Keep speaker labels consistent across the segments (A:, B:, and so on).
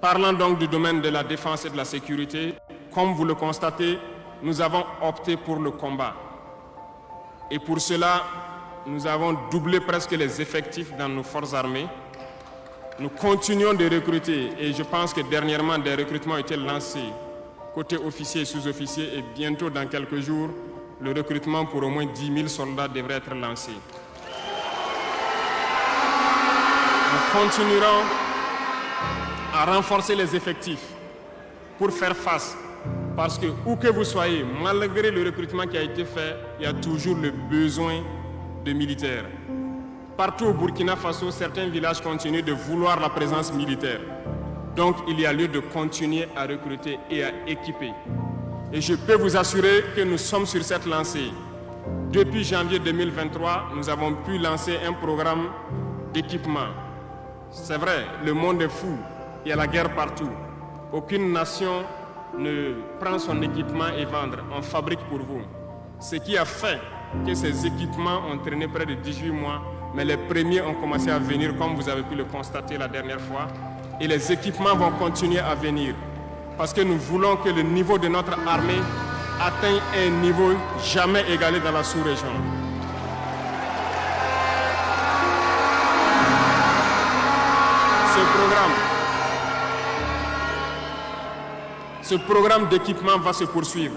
A: Parlant donc du domaine de la défense et de la sécurité, comme vous le constatez, nous avons opté pour le combat. Et pour cela, nous avons doublé presque les effectifs dans nos forces armées. Nous continuons de recruter et je pense que dernièrement des recrutements ont été lancés côté officiers et sous-officiers et bientôt dans quelques jours, le recrutement pour au moins 10 000 soldats devrait être lancé. Nous continuerons à renforcer les effectifs pour faire face. Parce que où que vous soyez, malgré le recrutement qui a été fait, il y a toujours le besoin de militaires. Partout au Burkina Faso, certains villages continuent de vouloir la présence militaire. Donc il y a lieu de continuer à recruter et à équiper. Et je peux vous assurer que nous sommes sur cette lancée. Depuis janvier 2023, nous avons pu lancer un programme d'équipement. C'est vrai, le monde est fou, il y a la guerre partout. Aucune nation ne prend son équipement et vendre, on fabrique pour vous. Ce qui a fait que ces équipements ont traîné près de 18 mois, mais les premiers ont commencé à venir comme vous avez pu le constater la dernière fois. Et les équipements vont continuer à venir parce que nous voulons que le niveau de notre armée atteigne un niveau jamais égalé dans la sous-région. Ce programme d'équipement va se poursuivre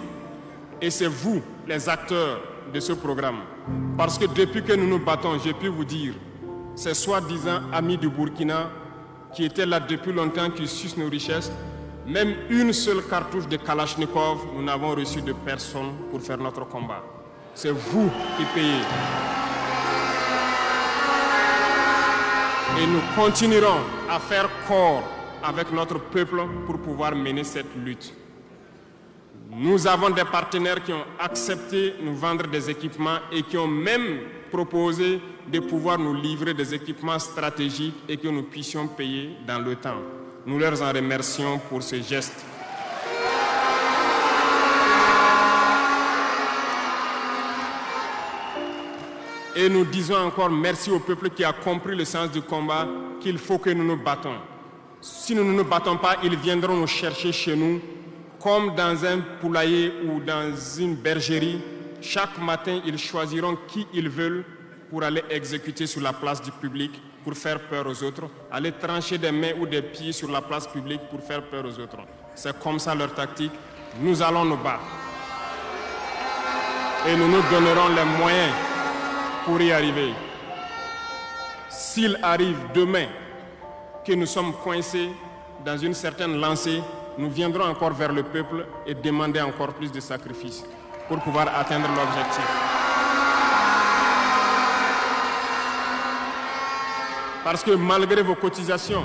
A: et c'est vous les acteurs de ce programme. Parce que depuis que nous nous battons, j'ai pu vous dire, ces soi-disant amis du Burkina qui étaient là depuis longtemps, qui sucent nos richesses, même une seule cartouche de Kalachnikov, nous n'avons reçu de personne pour faire notre combat. C'est vous qui payez. Et nous continuerons à faire corps avec notre peuple pour pouvoir mener cette lutte. Nous avons des partenaires qui ont accepté de nous vendre des équipements et qui ont même proposé de pouvoir nous livrer des équipements stratégiques et que nous puissions payer dans le temps. Nous leur en remercions pour ce geste. Et nous disons encore merci au peuple qui a compris le sens du combat, qu'il faut que nous nous battons. Si nous ne nous battons pas, ils viendront nous chercher chez nous, comme dans un poulailler ou dans une bergerie. Chaque matin, ils choisiront qui ils veulent pour aller exécuter sur la place du public, pour faire peur aux autres, aller trancher des mains ou des pieds sur la place publique pour faire peur aux autres. C'est comme ça leur tactique. Nous allons nous battre. Et nous nous donnerons les moyens pour y arriver. S'il arrive demain que nous sommes coincés dans une certaine lancée, nous viendrons encore vers le peuple et demander encore plus de sacrifices pour pouvoir atteindre l'objectif. Parce que malgré vos cotisations,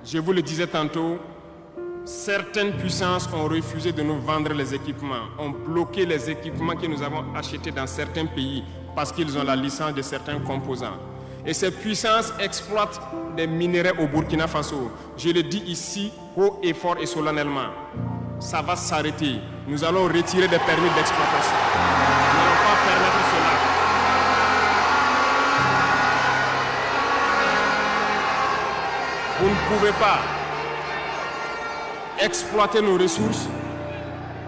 A: je vous le disais tantôt, certaines puissances ont refusé de nous vendre les équipements, ont bloqué les équipements que nous avons achetés dans certains pays parce qu'ils ont la licence de certains composants. Et ces puissances exploitent des minerais au Burkina Faso. Je le dis ici, haut et fort et solennellement. Ça va s'arrêter. Nous allons retirer des permis d'exploitation. Nous n'allons pas permettre cela. Vous ne pouvez pas exploiter nos ressources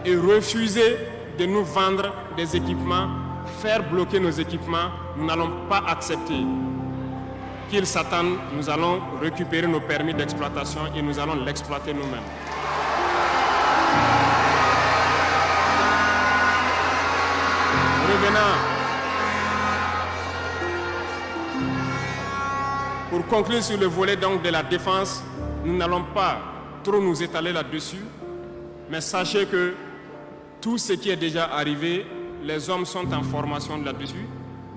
A: et refuser de nous vendre des équipements, faire bloquer nos équipements. Nous n'allons pas accepter. Qu'ils s'attendent, nous allons récupérer nos permis d'exploitation et nous allons l'exploiter nous-mêmes. Revenant. Pour conclure sur le volet donc de la défense, nous n'allons pas trop nous étaler là-dessus, mais sachez que tout ce qui est déjà arrivé, les hommes sont en formation là-dessus,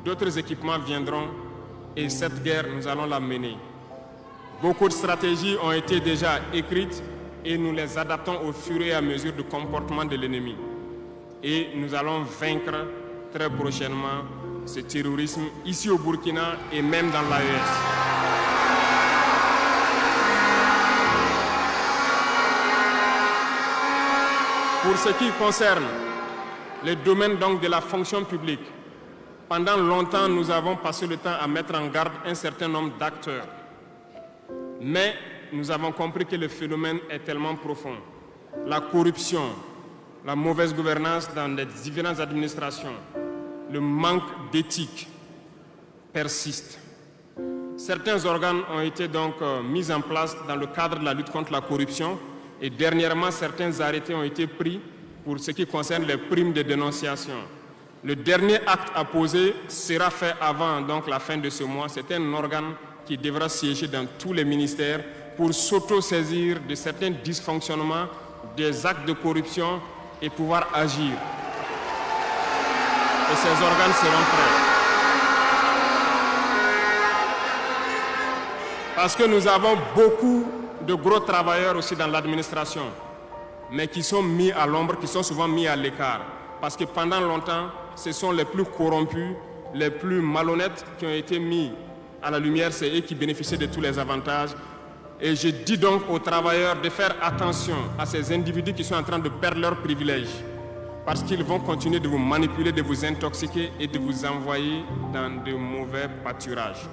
A: d'autres équipements viendront. Et cette guerre, nous allons la mener. Beaucoup de stratégies ont été déjà écrites et nous les adaptons au fur et à mesure du comportement de l'ennemi. Et nous allons vaincre très prochainement ce terrorisme ici au Burkina et même dans l'AES. Pour ce qui concerne le domaine donc de la fonction publique, pendant longtemps, nous avons passé le temps à mettre en garde un certain nombre d'acteurs. Mais nous avons compris que le phénomène est tellement profond. La corruption, la mauvaise gouvernance dans les différentes administrations, le manque d'éthique persiste. Certains organes ont été donc mis en place dans le cadre de la lutte contre la corruption et dernièrement, certains arrêtés ont été pris pour ce qui concerne les primes de dénonciation. Le dernier acte à poser sera fait avant donc, la fin de ce mois. C'est un organe qui devra siéger dans tous les ministères pour s'auto-saisir de certains dysfonctionnements, des actes de corruption et pouvoir agir. Et ces organes seront prêts. Parce que nous avons beaucoup de gros travailleurs aussi dans l'administration, mais qui sont mis à l'ombre, qui sont souvent mis à l'écart. Parce que pendant longtemps, ce sont les plus corrompus, les plus malhonnêtes qui ont été mis à la lumière, c'est eux qui bénéficient de tous les avantages. Et je dis donc aux travailleurs de faire attention à ces individus qui sont en train de perdre leurs privilèges, parce qu'ils vont continuer de vous manipuler, de vous intoxiquer et de vous envoyer dans de mauvais pâturages.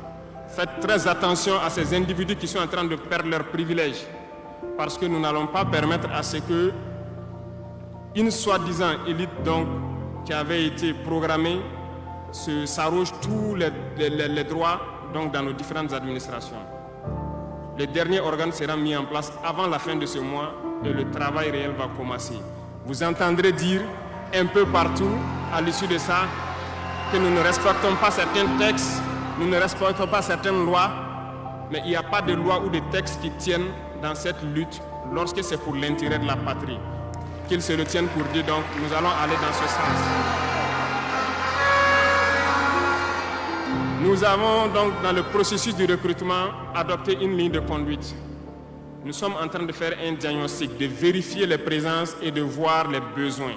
A: Faites très attention à ces individus qui sont en train de perdre leurs privilèges, parce que nous n'allons pas permettre à ce que une soi-disant élite donc, qui avait été programmée s'arroge tous les droits donc, dans nos différentes administrations. Le dernier organe sera mis en place avant la fin de ce mois et le travail réel va commencer. Vous entendrez dire un peu partout à l'issue de ça que nous ne respectons pas certains textes, nous ne respectons pas certaines lois, mais il n'y a pas de loi ou de textes qui tiennent dans cette lutte lorsque c'est pour l'intérêt de la patrie. Qu'ils se le tiennent pour dire donc nous allons aller dans ce sens. Nous avons donc dans le processus du recrutement adopté une ligne de conduite. Nous sommes en train de faire un diagnostic, de vérifier les présences et de voir les besoins.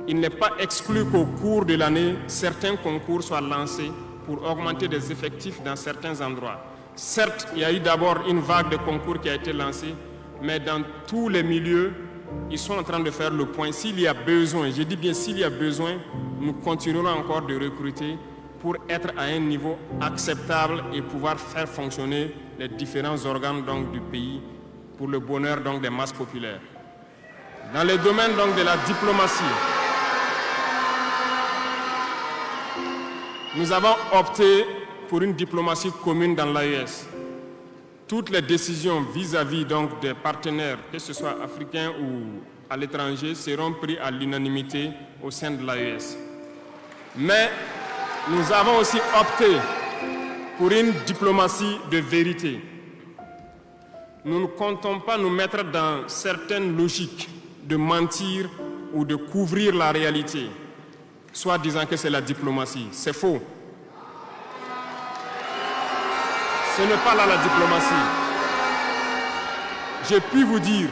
A: Il n'est pas exclu qu'au cours de l'année, certains concours soient lancés pour augmenter des effectifs dans certains endroits. Certes, il y a eu d'abord une vague de concours qui a été lancée, mais dans tous les milieux, ils sont en train de faire le point. S'il y a besoin, je dis bien s'il y a besoin, nous continuerons encore de recruter pour être à un niveau acceptable et pouvoir faire fonctionner les différents organes donc, du pays pour le bonheur donc, des masses populaires. Dans le domaine donc, de la diplomatie, nous avons opté pour une diplomatie commune dans l'AES. Toutes les décisions vis-à-vis donc, des partenaires, que ce soit africains ou à l'étranger, seront prises à l'unanimité au sein de l'AES. Mais nous avons aussi opté pour une diplomatie de vérité. Nous ne comptons pas nous mettre dans certaines logiques de mentir ou de couvrir la réalité, soit disant que c'est la diplomatie. C'est faux. Ce n'est pas là la diplomatie. Je puis vous dire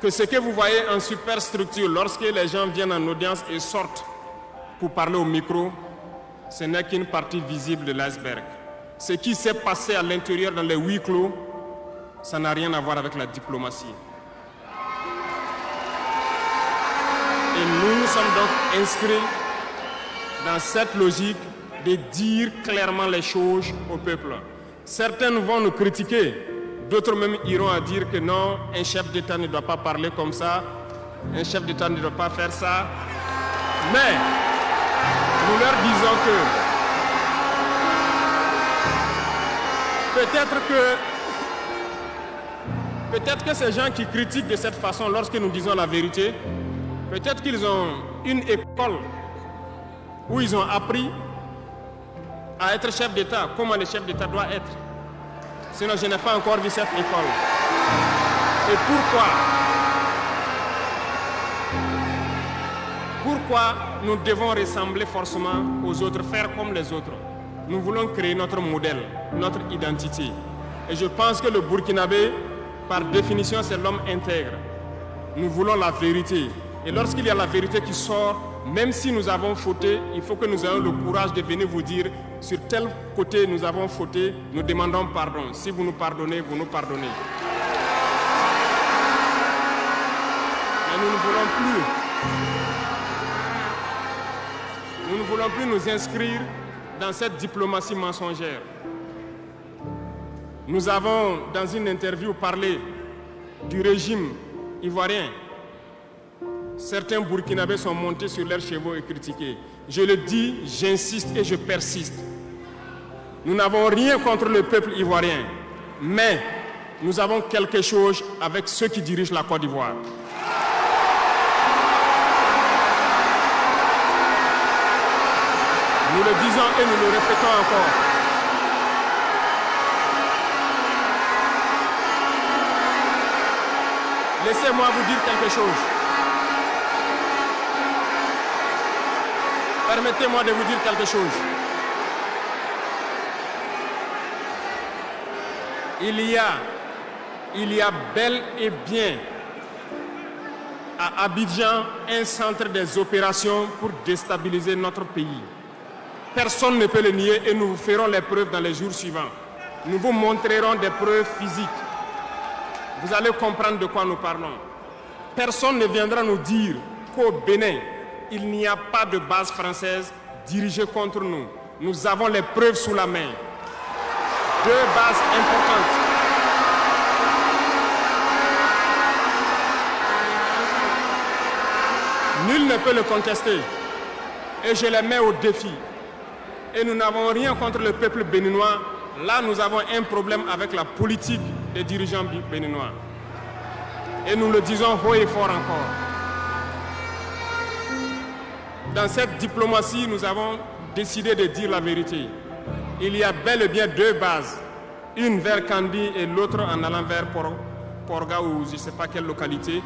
A: que ce que vous voyez en superstructure, lorsque les gens viennent en audience et sortent pour parler au micro, ce n'est qu'une partie visible de l'iceberg. Ce qui s'est passé à l'intérieur dans les huis clos, ça n'a rien à voir avec la diplomatie. Et nous sommes donc inscrits dans cette logique de dire clairement les choses au peuple. Certains vont nous critiquer, d'autres même iront à dire que non, un chef d'État ne doit pas parler comme ça, un chef d'État ne doit pas faire ça. Mais nous leur disons que peut-être que ces gens qui critiquent de cette façon lorsque nous disons la vérité, peut-être qu'ils ont une école où ils ont appris à être chef d'État, comment le chef d'État doit être. Sinon, je n'ai pas encore vu cette école. Et pourquoi nous devons ressembler forcément aux autres, faire comme les autres? Nous voulons créer notre modèle, notre identité. Et je pense que le Burkinabé, par définition, c'est l'homme intègre. Nous voulons la vérité. Et lorsqu'il y a la vérité qui sort, même si nous avons fauté, il faut que nous ayons le courage de venir vous dire sur tel côté nous avons fauté, nous demandons pardon. Si vous nous pardonnez, vous nous pardonnez. Mais nous ne voulons plus nous inscrire dans cette diplomatie mensongère. Nous avons, dans une interview, parlé du régime ivoirien. Certains Burkinabés sont montés sur leurs chevaux et critiqués. Je le dis, j'insiste et je persiste. Nous n'avons rien contre le peuple ivoirien, mais nous avons quelque chose avec ceux qui dirigent la Côte d'Ivoire. Nous le disons et nous le répétons encore. Laissez-moi vous dire quelque chose. Permettez-moi de vous dire quelque chose. Il y a bel et bien à Abidjan un centre des opérations pour déstabiliser notre pays. Personne ne peut le nier et nous vous ferons les preuves dans les jours suivants. Nous vous montrerons des preuves physiques. Vous allez comprendre de quoi nous parlons. Personne ne viendra nous dire qu'au Bénin, il n'y a pas de base française dirigée contre nous. Nous avons les preuves sous la main. 2 bases importantes. Nul ne peut le contester. Et je les mets au défi. Et nous n'avons rien contre le peuple béninois. Là, nous avons un problème avec la politique des dirigeants béninois. Et nous le disons haut et fort encore. Dans cette diplomatie, nous avons décidé de dire la vérité. Il y a bel et bien 2 bases. Une vers Kandi et l'autre en allant vers Porga ou je ne sais pas quelle localité.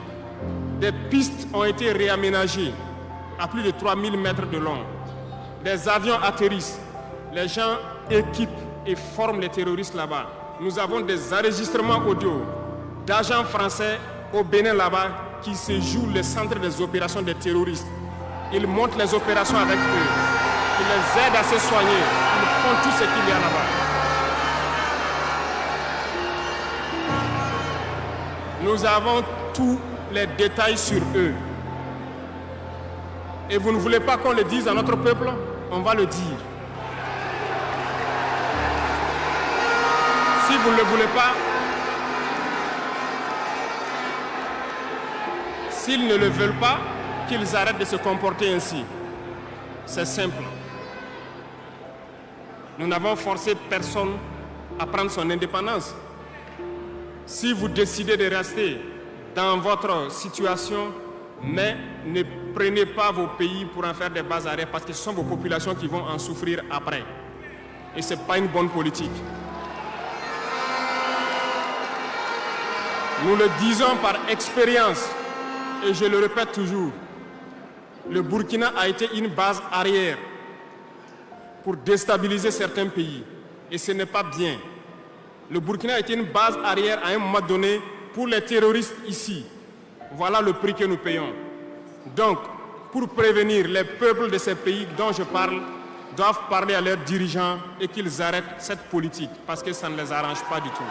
A: Des pistes ont été réaménagées à plus de 3000 mètres de long. Des avions atterrissent. Les gens équipent et forment les terroristes là-bas. Nous avons des enregistrements audio d'agents français au Bénin là-bas qui se jouent le centre des opérations des terroristes. Ils montent les opérations avec eux. Ils les aident à se soigner. Ils font tout ce qu'il y a là-bas. Nous avons tous les détails sur eux. Et vous ne voulez pas qu'on le dise à notre peuple? On va le dire. Si vous ne le voulez pas, s'ils ne le veulent pas, qu'ils arrêtent de se comporter ainsi. C'est simple. Nous n'avons forcé personne à prendre son indépendance. Si vous décidez de rester dans votre situation, mais ne prenez pas vos pays pour en faire des bas arrêts parce que ce sont vos populations qui vont en souffrir après. Et ce n'est pas une bonne politique. Nous le disons par expérience et je le répète toujours. Le Burkina a été une base arrière pour déstabiliser certains pays. Et ce n'est pas bien. Le Burkina a été une base arrière à un moment donné pour les terroristes ici. Voilà le prix que nous payons. Donc, pour prévenir les peuples de ces pays dont je parle, doivent parler à leurs dirigeants et qu'ils arrêtent cette politique parce que ça ne les arrange pas du tout.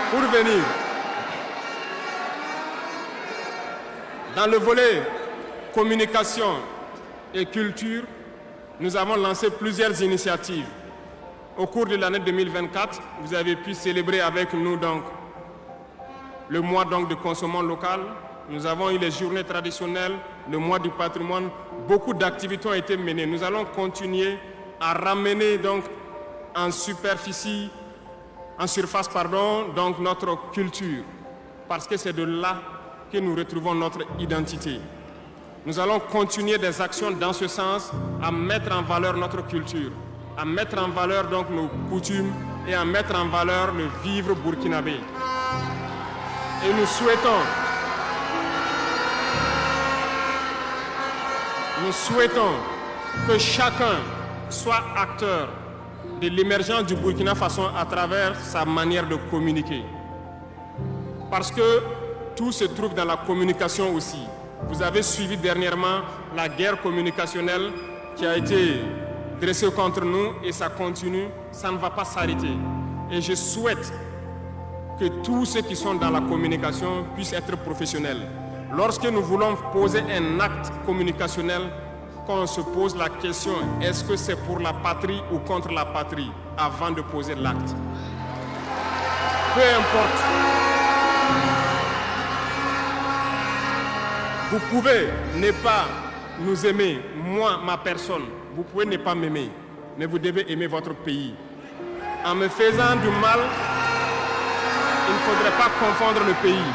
A: Pour venir, dans le volet communication et culture, nous avons lancé plusieurs initiatives. Au cours de l'année 2024, vous avez pu célébrer avec nous donc, le mois donc, de consommation locale. Nous avons eu les journées traditionnelles, le mois du patrimoine. Beaucoup d'activités ont été menées. Nous allons continuer à ramener donc, en surface, donc notre culture, parce que c'est de là que nous retrouvons notre identité. Nous allons continuer des actions dans ce sens, à mettre en valeur notre culture, à mettre en valeur donc nos coutumes et à mettre en valeur le vivre burkinabé. Et nous souhaitons que chacun soit acteur de l'émergence du Burkina Faso à travers sa manière de communiquer. Parce que tout se trouve dans la communication aussi. Vous avez suivi dernièrement la guerre communicationnelle qui a été dressée contre nous et ça continue, ça ne va pas s'arrêter. Et je souhaite que tous ceux qui sont dans la communication puissent être professionnels. Lorsque nous voulons poser un acte communicationnel, qu'on se pose la question, est-ce que c'est pour la patrie ou contre la patrie, avant de poser l'acte. Peu importe. Vous pouvez ne pas nous aimer, moi, ma personne. Vous pouvez ne pas m'aimer, mais vous devez aimer votre pays. En me faisant du mal, il ne faudrait pas confondre le pays.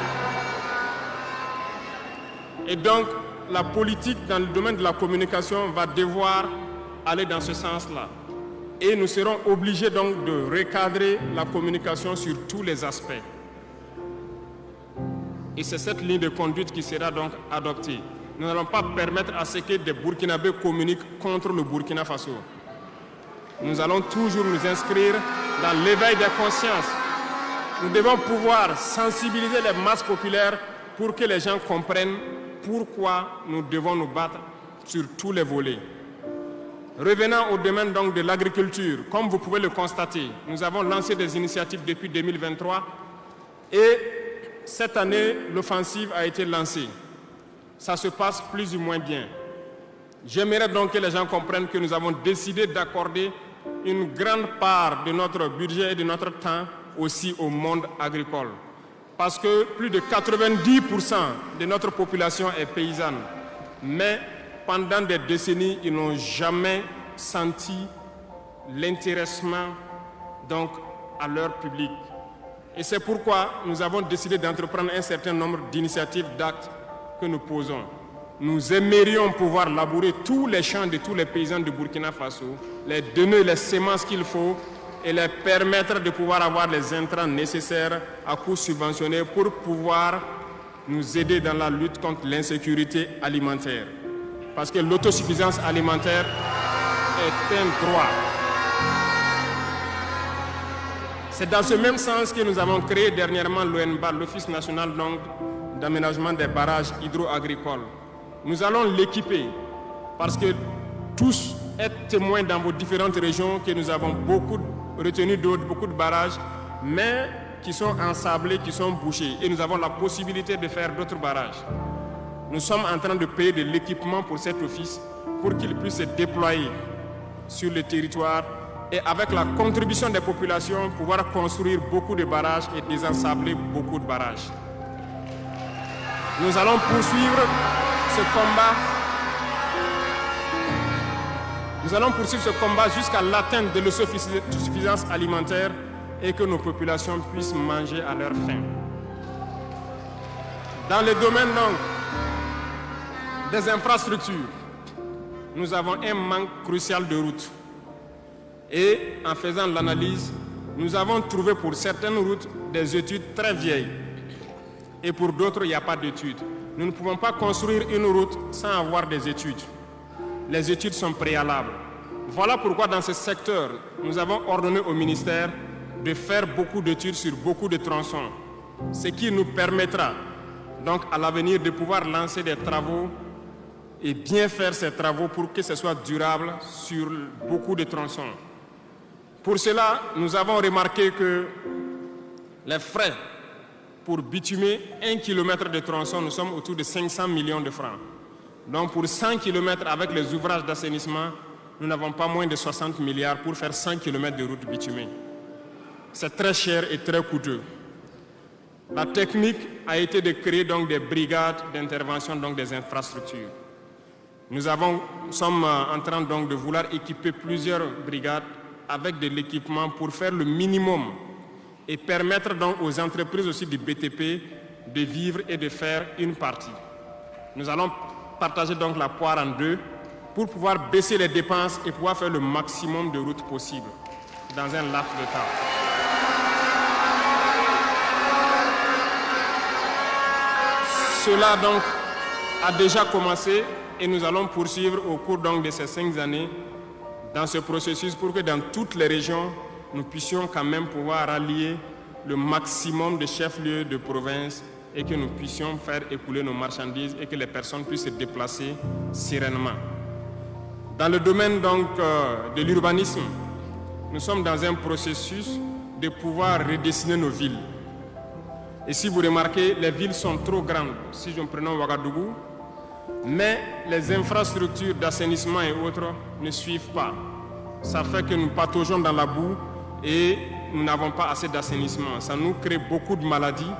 A: Et donc, la politique dans le domaine de la communication va devoir aller dans ce sens-là. Et nous serons obligés donc de recadrer la communication sur tous les aspects. Et c'est cette ligne de conduite qui sera donc adoptée. Nous n'allons pas permettre à ce que des Burkinabés communiquent contre le Burkina Faso. Nous allons toujours nous inscrire dans l'éveil des consciences. Nous devons pouvoir sensibiliser les masses populaires pour que les gens comprennent pourquoi nous devons nous battre sur tous les volets. Revenant au domaine donc de l'agriculture, comme vous pouvez le constater, nous avons lancé des initiatives depuis 2023 et cette année, l'offensive a été lancée. Ça se passe plus ou moins bien. J'aimerais donc que les gens comprennent que nous avons décidé d'accorder une grande part de notre budget et de notre temps aussi au monde agricole. Parce que plus de 90% de notre population est paysanne. Mais pendant des décennies, ils n'ont jamais senti l'intéressement donc à leur public. Et c'est pourquoi nous avons décidé d'entreprendre un certain nombre d'initiatives, d'actes que nous posons. Nous aimerions pouvoir labourer tous les champs de tous les paysans de Burkina Faso, les donner les semences qu'il faut et les permettre de pouvoir avoir les intrants nécessaires à coût subventionné pour pouvoir nous aider dans la lutte contre l'insécurité alimentaire. Parce que l'autosuffisance alimentaire est un droit. C'est dans ce même sens que nous avons créé dernièrement l'ONBA, l'Office national d'aménagement des barrages hydro-agricoles. Nous allons l'équiper parce que tous êtes témoins dans vos différentes régions que nous avons beaucoup retenu d'eau, beaucoup de barrages, mais qui sont ensablés, qui sont bouchés. Et nous avons la possibilité de faire d'autres barrages. Nous sommes en train de payer de l'équipement pour cet office pour qu'il puisse se déployer sur le territoire et avec la contribution des populations, pouvoir construire beaucoup de barrages et désensabler beaucoup de barrages. Nous allons poursuivre ce combat. Nous allons poursuivre ce combat jusqu'à l'atteinte de l'autosuffisance alimentaire et que nos populations puissent manger à leur faim. Dans le domaine donc des infrastructures, nous avons un manque crucial de routes. Et en faisant l'analyse, nous avons trouvé pour certaines routes des études très vieilles. Et pour d'autres, il n'y a pas d'études. Nous ne pouvons pas construire une route sans avoir des études. Les études sont préalables. Voilà pourquoi dans ce secteur, nous avons ordonné au ministère de faire beaucoup d'études sur beaucoup de tronçons. Ce qui nous permettra donc à l'avenir de pouvoir lancer des travaux et bien faire ces travaux pour que ce soit durable sur beaucoup de tronçons. Pour cela, nous avons remarqué que les frais pour bitumer 1 km de tronçon, nous sommes autour de 500 millions de francs. Donc pour 100 km avec les ouvrages d'assainissement, nous n'avons pas moins de 60 milliards pour faire 100 km de route bitumée. C'est très cher et très coûteux. La technique a été de créer donc des brigades d'intervention, donc des infrastructures. Nous sommes en train donc de vouloir équiper plusieurs brigades avec de l'équipement pour faire le minimum et permettre donc aux entreprises aussi du BTP de vivre et de faire une partie. Nous allons partager donc la poire en deux pour pouvoir baisser les dépenses et pouvoir faire le maximum de routes possibles dans un laps de temps. Cela donc a déjà commencé et nous allons poursuivre au cours donc de ces 5 années dans ce processus pour que dans toutes les régions, nous puissions quand même pouvoir rallier le maximum de chefs-lieux de province et que nous puissions faire écouler nos marchandises et que les personnes puissent se déplacer sereinement. Dans le domaine donc de l'urbanisme, nous sommes dans un processus de pouvoir redessiner nos villes. Et si vous remarquez, les villes sont trop grandes. Si je prends Ouagadougou, Mais les infrastructures d'assainissement et autres ne suivent pas. Ça fait que nous pataugeons dans la boue et nous n'avons pas assez d'assainissement. Ça nous crée beaucoup de maladies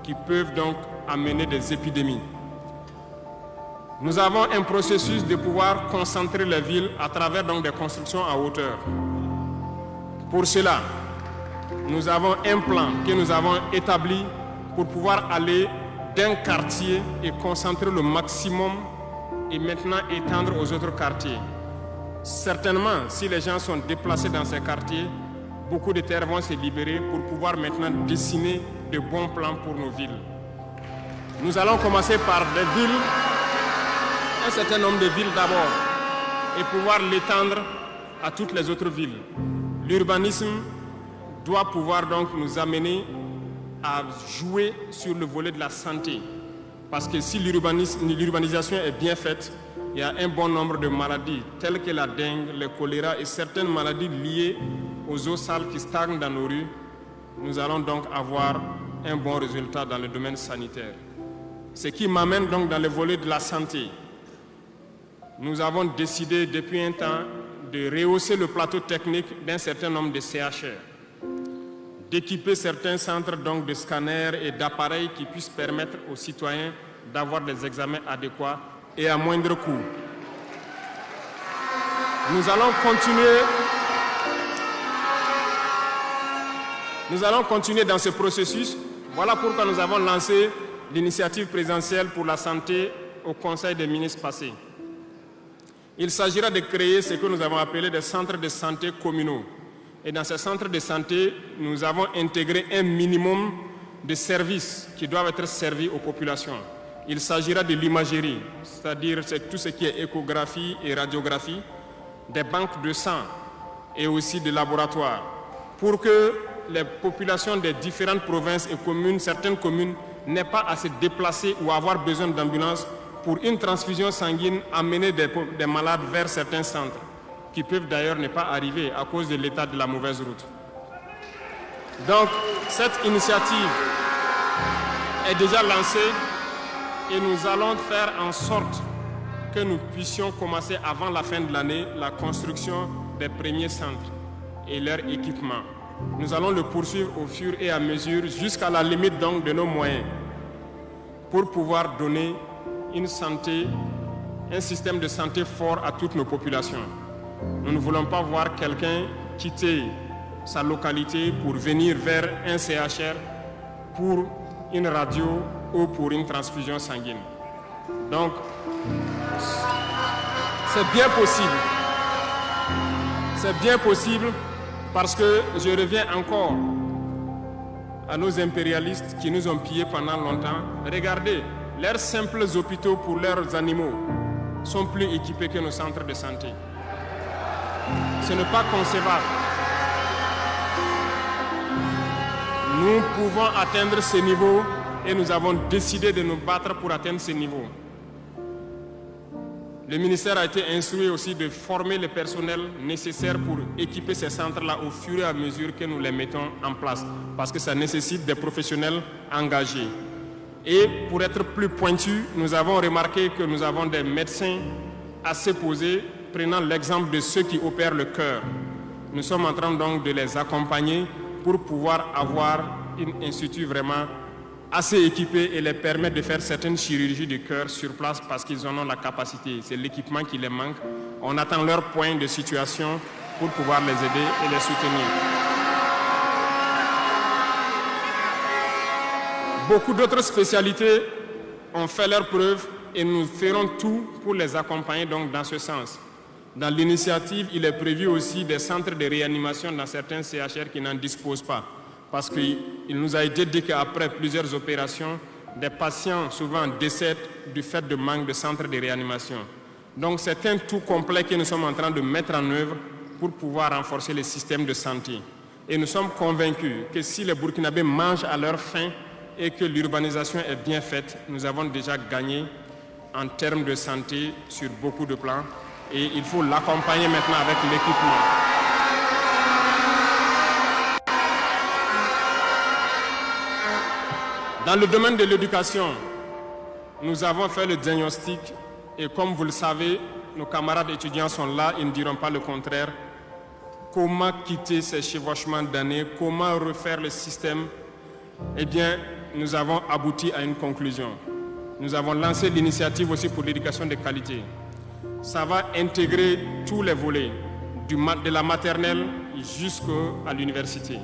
A: qui peuvent donc amener des épidémies. Nous avons un processus de pouvoir concentrer les villes à travers donc des constructions à hauteur. Pour cela, nous avons un plan que nous avons établi pour pouvoir aller d'un quartier et concentrer le maximum et maintenant étendre aux autres quartiers. Certainement, si les gens sont déplacés dans ces quartiers, beaucoup de terres vont se libérer pour pouvoir maintenant dessiner de bons plans pour nos villes. Nous allons commencer par des villes, un certain nombre de villes d'abord, et pouvoir l'étendre à toutes les autres villes. L'urbanisme doit pouvoir donc nous amener à jouer sur le volet de la santé. Parce que si l'urbanisation est bien faite, il y a un bon nombre de maladies telles que la dengue, le choléra et certaines maladies liées aux eaux sales qui stagnent dans nos rues. Nous allons donc avoir un bon résultat dans le domaine sanitaire. Ce qui m'amène donc dans le volet de la santé. Nous avons décidé depuis un temps de rehausser le plateau technique d'un certain nombre de CHR, d'équiper certains centres donc de scanners et d'appareils qui puissent permettre aux citoyens d'avoir des examens adéquats et à moindre coût. Nous allons continuer dans ce processus. Voilà pourquoi nous avons lancé l'initiative présidentielle pour la santé au Conseil des ministres passé. Il s'agira de créer ce que nous avons appelé des centres de santé communaux. Et dans ces centres de santé, nous avons intégré un minimum de services qui doivent être servis aux populations. Il s'agira de l'imagerie, c'est-à-dire tout ce qui est échographie et radiographie, des banques de sang et aussi des laboratoires, pour que les populations des différentes provinces et communes, certaines communes, n'aient pas à se déplacer ou avoir besoin d'ambulance pour une transfusion sanguine, amener des malades vers certains centres, qui peuvent d'ailleurs ne pas arriver à cause de l'état de la mauvaise route. Donc, cette initiative est déjà lancée et nous allons faire en sorte que nous puissions commencer avant la fin de l'année la construction des premiers centres et leur équipement. Nous allons le poursuivre au fur et à mesure jusqu'à la limite donc de nos moyens pour pouvoir donner une santé, un système de santé fort à toutes nos populations. Nous ne voulons pas voir quelqu'un quitter sa localité pour venir vers un CHR pour une radio ou pour une transfusion sanguine. Donc, c'est bien possible. C'est bien possible parce que je reviens encore à nos impérialistes qui nous ont pillés pendant longtemps. Regardez, leurs simples hôpitaux pour leurs animaux sont plus équipés que nos centres de santé. Ce n'est pas concevable. Nous pouvons atteindre ce niveau et nous avons décidé de nous battre pour atteindre ce niveau. Le ministère a été instruit aussi de former le personnel nécessaire pour équiper ces centres-là au fur et à mesure que nous les mettons en place, parce que ça nécessite des professionnels engagés. Et pour être plus pointu, nous avons remarqué que nous avons des médecins assez posés, prenant l'exemple de ceux qui opèrent le cœur. Nous sommes en train donc de les accompagner pour pouvoir avoir un institut vraiment assez équipé et les permettre de faire certaines chirurgies du cœur sur place parce qu'ils en ont la capacité. C'est l'équipement qui les manque. On attend leur point de situation pour pouvoir les aider et les soutenir. Beaucoup d'autres spécialités ont fait leurs preuves et nous ferons tout pour les accompagner donc dans ce sens. Dans l'initiative, il est prévu aussi des centres de réanimation dans certains CHR qui n'en disposent pas. Parce qu'il nous a été dit qu'après plusieurs opérations, des patients souvent décèdent du fait de manque de centres de réanimation. Donc c'est un tout complet que nous sommes en train de mettre en œuvre pour pouvoir renforcer le système de santé. Et nous sommes convaincus que si les Burkinabés mangent à leur faim et que l'urbanisation est bien faite, nous avons déjà gagné en termes de santé sur beaucoup de plans. Et il faut l'accompagner maintenant avec l'équipement. Dans le domaine de l'éducation, nous avons fait le diagnostic Et comme vous le savez, nos camarades étudiants sont là, ils ne diront pas le contraire. Comment quitter ces chevauchements d'années? Comment refaire le système? Eh bien, nous avons abouti à une conclusion. Nous avons lancé l'initiative aussi pour l'éducation de qualité. Ça va intégrer tous les volets, de la maternelle jusqu'à l'université.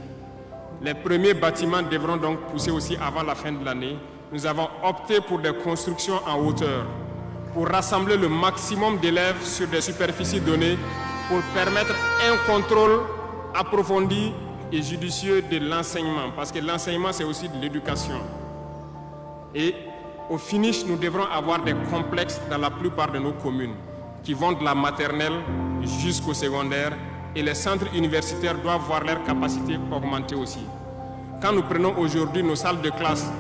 A: Les premiers bâtiments devront donc pousser aussi avant la fin de l'année. Nous avons opté pour des constructions en hauteur, pour rassembler le maximum d'élèves sur des superficies données, pour permettre un contrôle approfondi et judicieux de l'enseignement, parce que l'enseignement, c'est aussi de l'éducation. Et au finish, nous devrons avoir des complexes dans la plupart de nos communes, qui vont de la maternelle jusqu'au secondaire, et les centres universitaires doivent voir leur capacité augmenter aussi. Quand nous prenons aujourd'hui nos salles de classe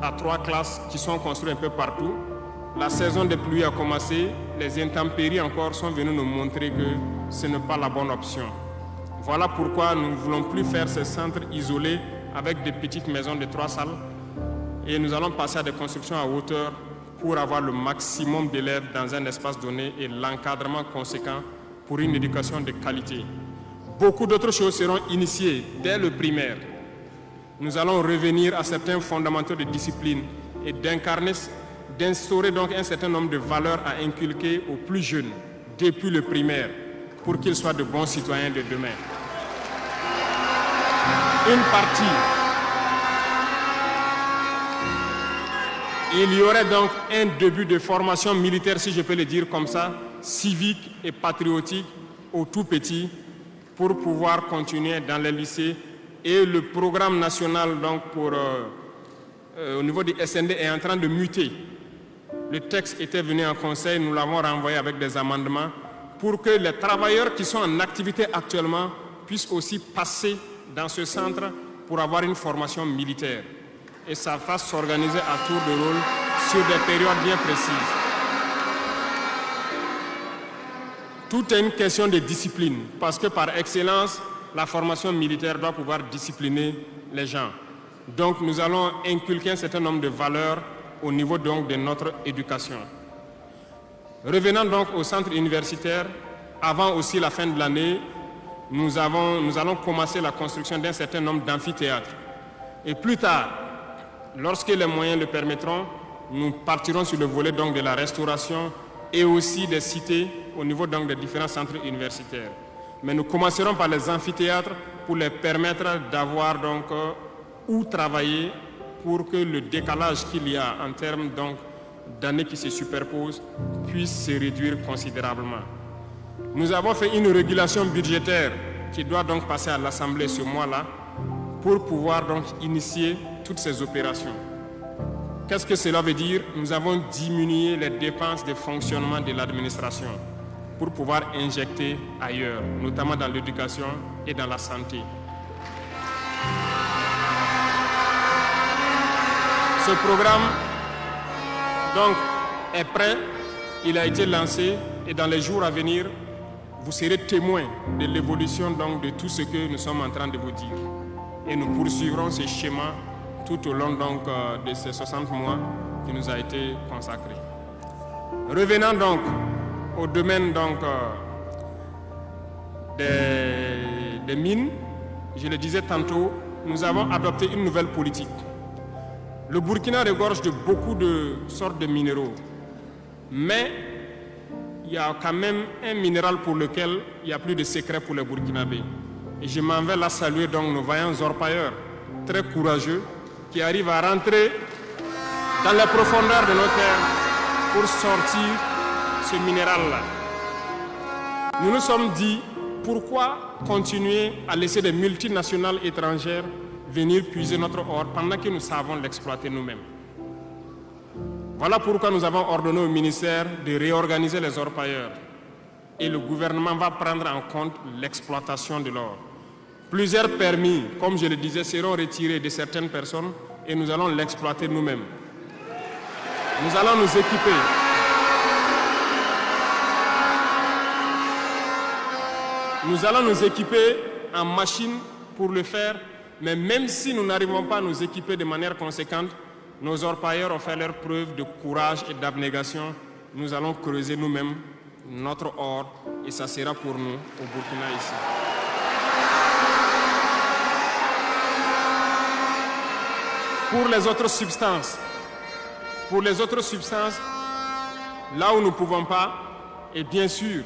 A: à 3 classes qui sont construites un peu partout, la saison des pluies a commencé, les intempéries encore sont venues nous montrer que ce n'est pas la bonne option. Voilà pourquoi nous ne voulons plus faire ces centres isolés avec des petites maisons de 3 salles et nous allons passer à des constructions à hauteur pour avoir le maximum d'élèves dans un espace donné et l'encadrement conséquent pour une éducation de qualité. Beaucoup d'autres choses seront initiées dès le primaire. Nous allons revenir à certains fondamentaux de discipline et d'instaurer donc un certain nombre de valeurs à inculquer aux plus jeunes depuis le primaire pour qu'ils soient de bons citoyens de demain. Une partie. Il y aurait donc un début de formation militaire, si je peux le dire comme ça, civique et patriotique au tout petit pour pouvoir continuer dans les lycées. Et le programme national donc au niveau du SND est en train de muter. Le texte était venu en conseil, nous l'avons renvoyé avec des amendements pour que les travailleurs qui sont en activité actuellement puissent aussi passer dans ce centre pour avoir une formation militaire. Et ça va s'organiser à tour de rôle sur des périodes bien précises. Tout est une question de discipline, parce que par excellence, la formation militaire doit pouvoir discipliner les gens. Donc nous allons inculquer un certain nombre de valeurs au niveau donc de notre éducation. Revenant donc au centre universitaire, avant aussi la fin de l'année, nous allons commencer la construction d'un certain nombre d'amphithéâtres. Et plus tard, lorsque les moyens le permettront, nous partirons sur le volet donc de la restauration et aussi des cités au niveau donc des différents centres universitaires. Mais nous commencerons par les amphithéâtres pour les permettre d'avoir donc où travailler pour que le décalage qu'il y a en termes donc d'années qui se superposent puisse se réduire considérablement. Nous avons fait une régulation budgétaire qui doit donc passer à l'Assemblée ce mois-là pour pouvoir donc initier toutes ces opérations. Qu'est-ce que cela veut dire? Nous avons diminué les dépenses de fonctionnement de l'administration pour pouvoir injecter ailleurs, notamment dans l'éducation et dans la santé. Ce programme donc, est prêt, il a été lancé et dans les jours à venir, vous serez témoins de l'évolution donc, de tout ce que nous sommes en train de vous dire. Et nous poursuivrons ce schéma tout au long donc, de ces 60 mois qui nous a été consacré. Revenant donc au domaine donc, des mines, je le disais tantôt, nous avons adopté une nouvelle politique. Le Burkina regorge de beaucoup de sortes de minéraux, mais il y a quand même un minéral pour lequel il n'y a plus de secret pour les Burkinabés. Et je m'en vais là saluer donc nos vaillants orpailleurs, très courageux, qui arrivent à rentrer dans les profondeurs de nos terres pour sortir ce minéral-là. Nous nous sommes dit, pourquoi continuer à laisser des multinationales étrangères venir puiser notre or pendant que nous savons l'exploiter nous-mêmes? Voilà pourquoi nous avons ordonné au ministère de réorganiser les orpailleurs. Et le gouvernement va prendre en compte l'exploitation de l'or. Plusieurs permis, comme je le disais, seront retirés de certaines personnes et nous allons l'exploiter nous-mêmes. Nous allons nous équiper. Nous allons nous équiper en machines pour le faire, mais même si nous n'arrivons pas à nous équiper de manière conséquente, nos orpailleurs ont fait leur preuve de courage et d'abnégation nous allons creuser nous-mêmes notre or et ça sera pour nous au Burkina ici. Pour les autres substances, là où nous ne pouvons pas, et bien sûr,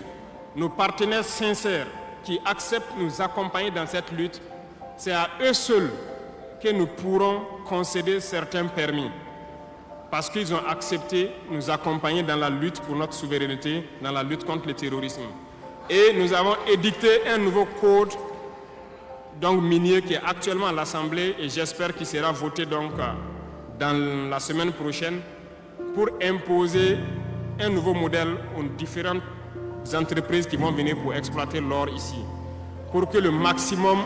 A: nos partenaires sincères qui acceptent de nous accompagner dans cette lutte, c'est à eux seuls que nous pourrons concéder certains permis. Parce qu'ils ont accepté de nous accompagner dans la lutte pour notre souveraineté, dans la lutte contre le terrorisme. Et nous avons édicté un nouveau code donc minier qui est actuellement à l'Assemblée et j'espère qu'il sera voté donc dans la semaine prochaine pour imposer un nouveau modèle aux différentes entreprises qui vont venir pour exploiter l'or ici, pour que le maximum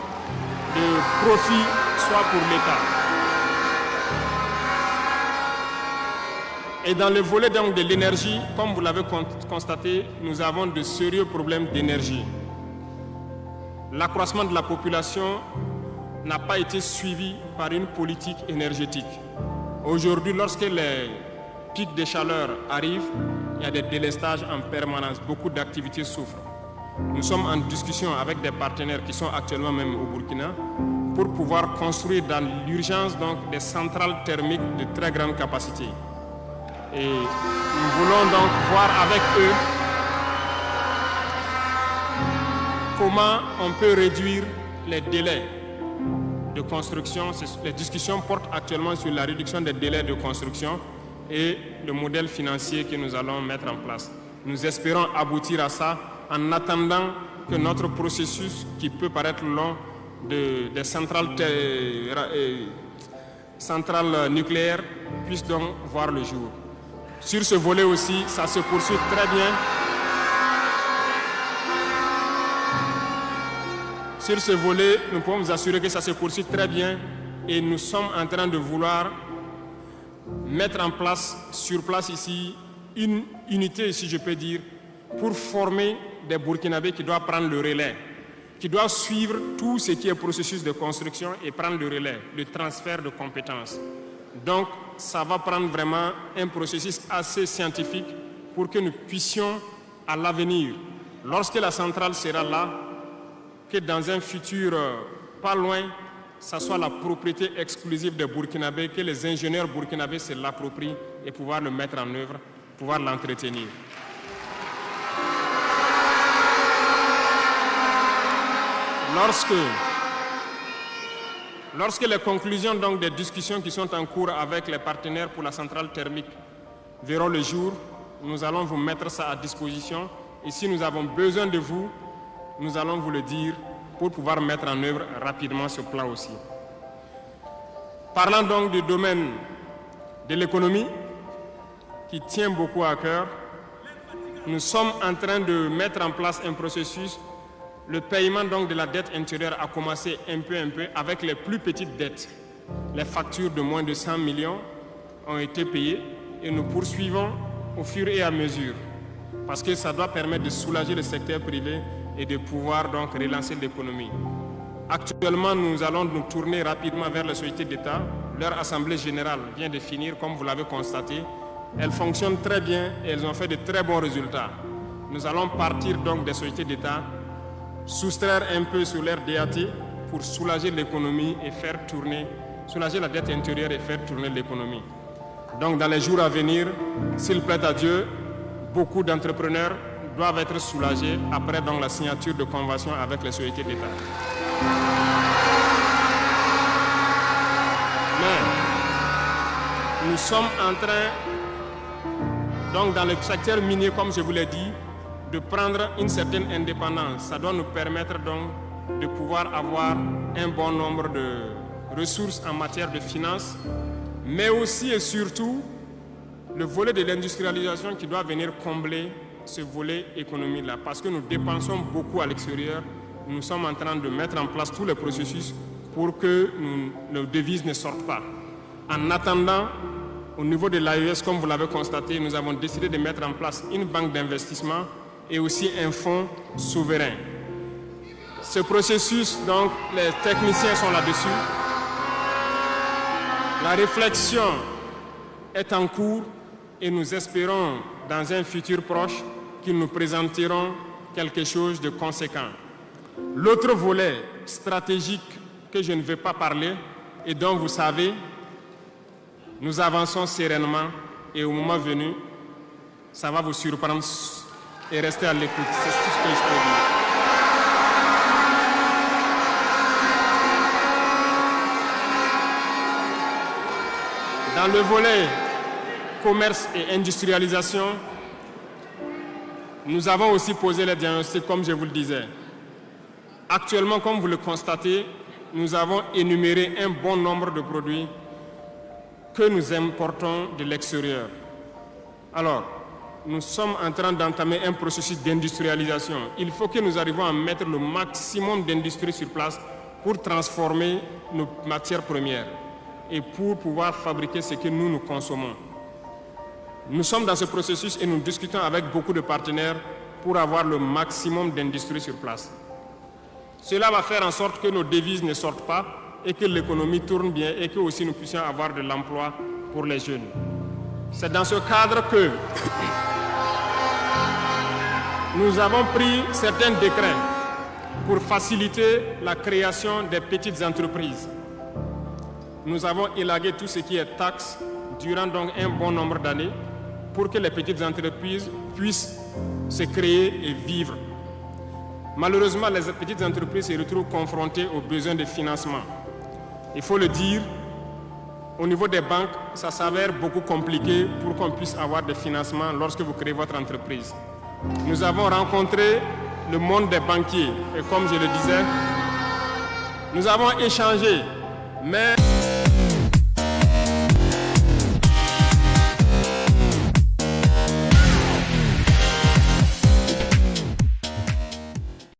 A: de profit soit pour l'État. Et dans le volet donc de l'énergie, comme vous l'avez constaté, nous avons de sérieux problèmes d'énergie. L'accroissement de la population n'a pas été suivi par une politique énergétique. Aujourd'hui, lorsque les pics de chaleur arrivent, il y a des délestages en permanence, beaucoup d'activités souffrent. Nous sommes en discussion avec des partenaires qui sont actuellement même au Burkina pour pouvoir construire dans l'urgence donc des centrales thermiques de très grande capacité. Et nous voulons donc voir avec eux comment on peut réduire les délais de construction. Les discussions portent actuellement sur la réduction des délais de construction et le modèle financier que nous allons mettre en place. Nous espérons aboutir à ça en attendant que notre processus, qui peut paraître long, des centrales nucléaires puisse donc voir le jour. Sur ce volet aussi, ça se poursuit très bien. Sur ce volet, nous pouvons vous assurer que ça se poursuit très bien et nous sommes en train de vouloir mettre en place, sur place ici, une unité, si je peux dire, pour former des Burkinabés qui doivent prendre le relais, qui doivent suivre tout ce qui est processus de construction et prendre le relais, le transfert de compétences. Donc, ça va prendre vraiment un processus assez scientifique pour que nous puissions, à l'avenir, lorsque la centrale sera là, que dans un futur pas loin, ça soit la propriété exclusive des Burkinabés, que les ingénieurs burkinabés se l'approprient et pouvoir le mettre en œuvre, pouvoir l'entretenir. Lorsque les conclusions donc, des discussions qui sont en cours avec les partenaires pour la centrale thermique verront le jour, nous allons vous mettre ça à disposition. Et si nous avons besoin de vous, nous allons vous le dire pour pouvoir mettre en œuvre rapidement ce plan aussi. Parlant donc du domaine de l'économie, qui tient beaucoup à cœur, nous sommes en train de mettre en place un processus. Le paiement donc de la dette intérieure a commencé un peu avec les plus petites dettes. Les factures de moins de 100 millions ont été payées et nous poursuivons au fur et à mesure parce que ça doit permettre de soulager le secteur privé et de pouvoir donc relancer l'économie. Actuellement, nous allons nous tourner rapidement vers les sociétés d'État. Leur assemblée générale vient de finir, comme vous l'avez constaté. Elles fonctionnent très bien et elles ont fait de très bons résultats. Nous allons partir donc des sociétés d'État, soustraire un peu sur leur DAT pour soulager l'économie et faire tourner, soulager la dette intérieure et faire tourner l'économie. Donc dans les jours à venir, s'il plaît à Dieu, beaucoup d'entrepreneurs doivent être soulagés après donc, la signature de conventions avec les sociétés d'État. Mais nous sommes en train, donc dans le secteur minier, comme je vous l'ai dit, de prendre une certaine indépendance. Ça doit nous permettre donc de pouvoir avoir un bon nombre de ressources en matière de finances, mais aussi et surtout le volet de l'industrialisation qui doit venir combler ce volet économie-là, parce que nous dépensons beaucoup à l'extérieur. Nous sommes en train de mettre en place tous les processus pour que nos devises ne sortent pas. En attendant, au niveau de l'AES, comme vous l'avez constaté, nous avons décidé de mettre en place une banque d'investissement et aussi un fonds souverain. Ce processus, donc, les techniciens sont là-dessus. La réflexion est en cours et nous espérons dans un futur proche qu'ils nous présenteront quelque chose de conséquent. L'autre volet stratégique que je ne vais pas parler et dont vous savez, nous avançons sereinement et au moment venu, ça va vous surprendre et restez à l'écoute. C'est tout ce que je peux dire. Dans le volet commerce et industrialisation, nous avons aussi posé les diagnostics, comme je vous le disais. Actuellement, comme vous le constatez, nous avons énuméré un bon nombre de produits que nous importons de l'extérieur. Alors, nous sommes en train d'entamer un processus d'industrialisation. Il faut que nous arrivions à mettre le maximum d'industrie sur place pour transformer nos matières premières et pour pouvoir fabriquer ce que nous consommons. Nous sommes dans ce processus et nous discutons avec beaucoup de partenaires pour avoir le maximum d'industrie sur place. Cela va faire en sorte que nos devises ne sortent pas et que l'économie tourne bien et que aussi nous puissions avoir de l'emploi pour les jeunes. C'est dans ce cadre que nous avons pris certains décrets pour faciliter la création des petites entreprises. Nous avons élagué tout ce qui est taxes durant donc un bon nombre d'années pour que les petites entreprises puissent se créer et vivre. Malheureusement, les petites entreprises se retrouvent confrontées aux besoins de financement. Il faut le dire, au niveau des banques, ça s'avère beaucoup compliqué pour qu'on puisse avoir des financements lorsque vous créez votre entreprise. Nous avons rencontré le monde des banquiers et comme je le disais, nous avons échangé, mais